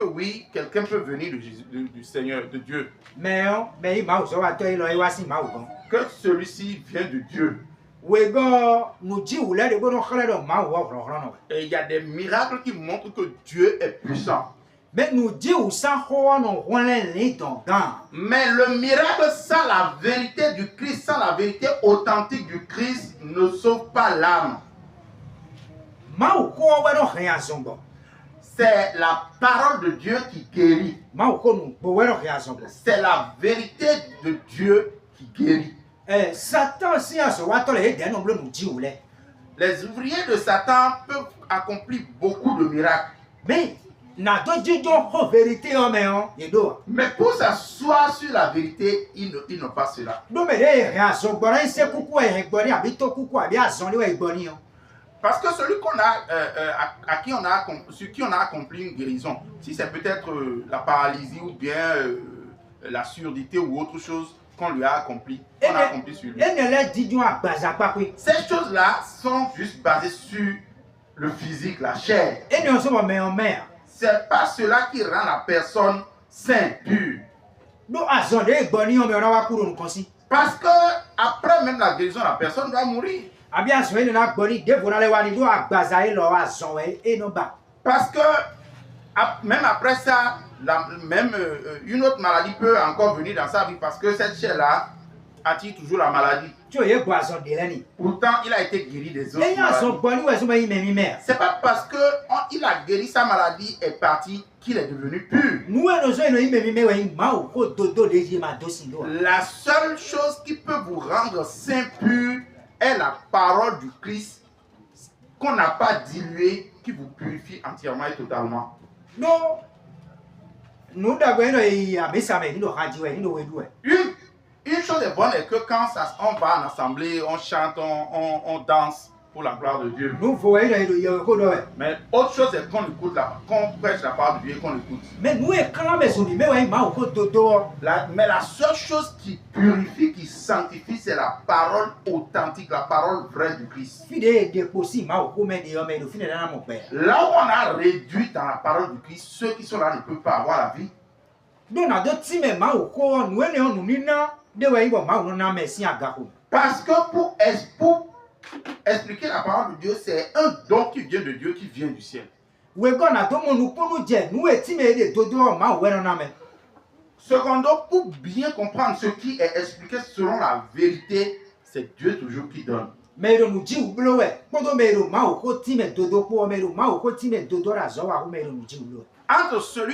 Oui, quelqu'un peut venir du Seigneur, de Dieu. Que celui-ci vient de Dieu. Et il y a des miracles qui montrent que Dieu est puissant. Mais le miracle sans la vérité du Christ, sans la vérité authentique du Christ, ne sauve pas l'âme. C'est la parole de Dieu qui guérit. C'est la vérité de Dieu qui guérit. Les ouvriers de Satan peuvent accomplir beaucoup de miracles. Mais pour s'asseoir sur la vérité, ils n'ont pas cela. Parce que celui sur qui on a accompli une guérison, si c'est peut-être la paralysie ou bien la surdité ou autre chose qu'on lui a accompli, on a accompli sur lui. Ces choses-là sont juste basées sur le physique, la chair. C'est pas cela qui rend la personne sainte, pure. Parce que après même la guérison, la personne doit mourir. Parce que même après ça, une autre maladie peut encore venir dans sa vie parce que cette chair-là attire toujours la maladie. Pourtant, il a été guéri des autres maladies. C'est pas parce qu'il a guéri sa maladie et parti qu'il est devenu pur. La seule chose qui peut vous rendre saint pur est la parole du Christ qu'on n'a pas diluée, qui vous purifie entièrement et totalement. Une chose est bonne est que quand on va en assemblée, on chante, on danse pour la gloire de Dieu. Mais autre chose est qu'on écoute qu'on prêche la parole de Dieu et qu'on écoute. Mais la seule chose qui purifie, qui sanctifie, c'est la parole authentique, la parole vraie du Christ. Là où on a réduit dans la parole du Christ, ceux qui sont là ne peuvent pas avoir la vie. Parce que pour expliquer la parole de Dieu, c'est un don qui vient de Dieu, qui vient du ciel. Secondo, pour bien comprendre ce qui est expliqué selon la vérité, c'est Dieu toujours qui donne. Entre celui